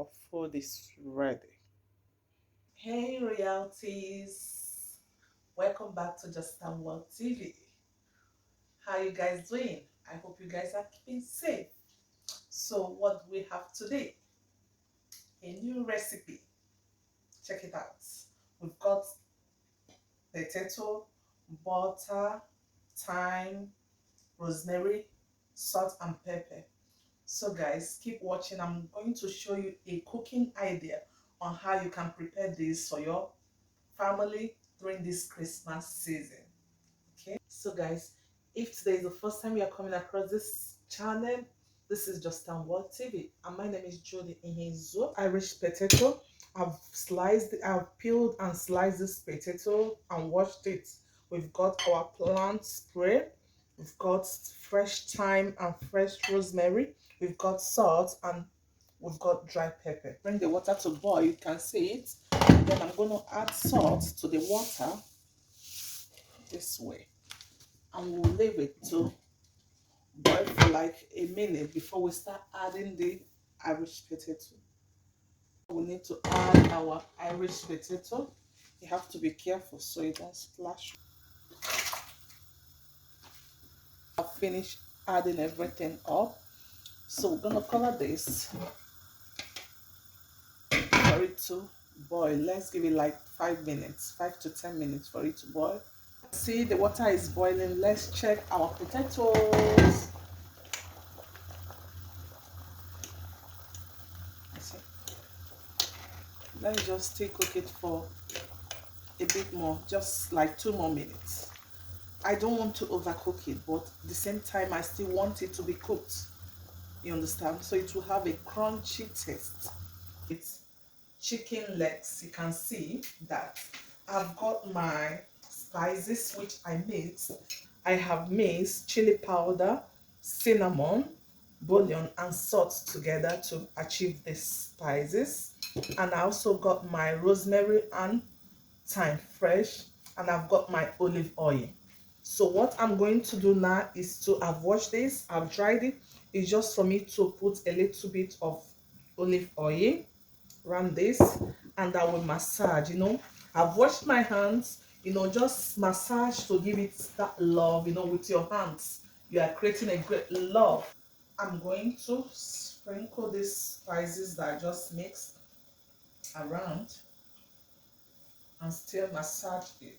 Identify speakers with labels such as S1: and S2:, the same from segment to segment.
S1: our food is ready. Hey royalties, welcome back to Just World TV. How you guys doing? I hope you guys are keeping safe. So what do we have today? A new recipe. Check it out. We've got potato, butter, thyme, rosemary, salt and pepper. So guys, keep watching. I'm going to show you a cooking idea on how you can prepare this for your family during this Christmas season. Okay, so guys, if today is the first time you are coming across this channel, this is Just World TV, and my name is Judy Inhezo. Irish potato. I've peeled and sliced this potato and washed it. We've got our plant spray. We've got fresh thyme and fresh rosemary. We've got salt and we've got dry pepper. Bring the water to boil. You can see it. Then I'm going to add salt to the water this way, and we'll leave it to boil for like a minute before we start adding the Irish potato. We need to add our Irish potato. You have to be careful so you don't splash. I've finished adding everything up, so we're gonna cover this for it to boil. Let's give it like 5 minutes, 5 to 10 minutes for it to boil. See, the water is boiling. Let's check our potatoes. See, let's just still cook it for a bit more, just like 2 more minutes. I don't want to overcook it, but at the same time I still want it to be cooked, you understand, so it will have a crunchy taste. It's chicken legs. You can see that I've got my spices which I mixed. I have mixed chili powder, cinnamon, bouillon and salt together to achieve these spices. And I also got my rosemary and thyme fresh, and I've got my olive oil. So what I'm going to do now is I've washed this, I've dried it. It's just for me to put a little bit of olive oil around this, and I will massage. I've washed my hands, just massage to give it that love. With your hands you are creating a great love. I'm going to sprinkle these spices that I just mixed around and still massage it.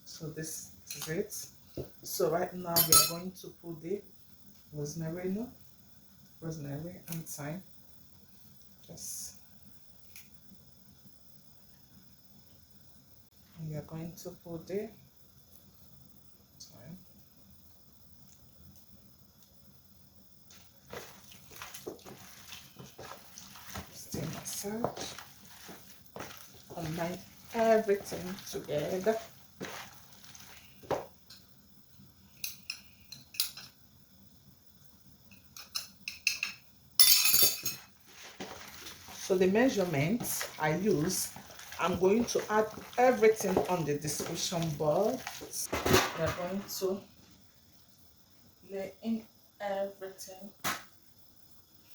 S1: So this is it. So right now we are going to put the rosemary and thyme. And we are going to put the thyme. Still massage. Combine everything together. So the measurements I use, I'm going to add everything on the description board. We are going to lay in everything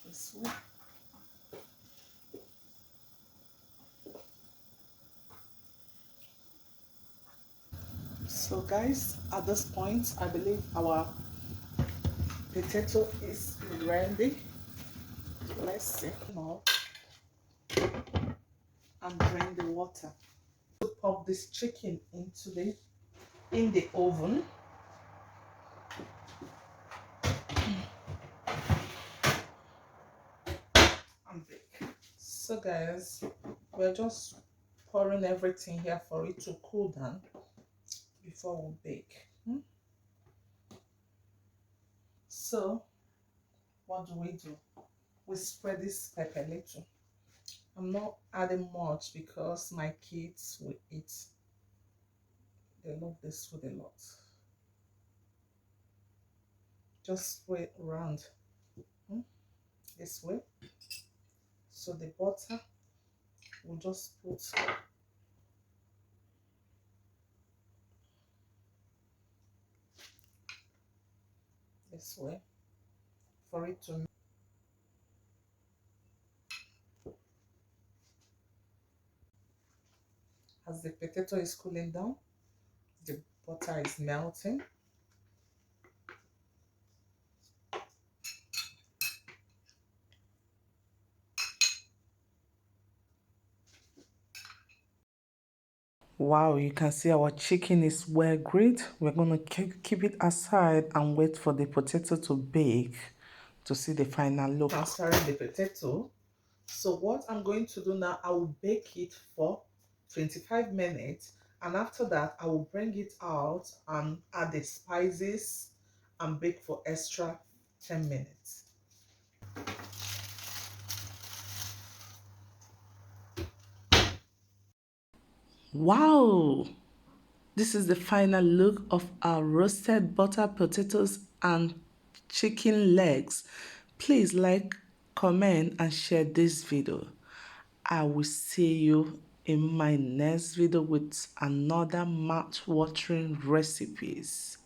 S1: this way. So guys, at this point I believe our potato is ready. Let's see now and drain the water. To pop this chicken into in the oven. And bake. So guys, we're just pouring everything here for it to cool down before we bake. So what do? We spread this pepper little I'm not adding much because my kids will eat. They love this food a lot. Just spread around mm, this way. So the butter we'll just put this way for it to, as the potato is cooling down, the butter is melting. Wow, you can see our chicken is well grilled. We're going to keep it aside and wait for the potato to bake to see the final look. Transferring the potato. So what I'm going to do now, I will bake it for 25 minutes, and after that I will bring it out and add the spices and bake for extra 10 minutes. Wow! This is the final look of our roasted butter potatoes and chicken legs. Please like, comment and share this video. I will see you in my next video with another mouth-watering recipes.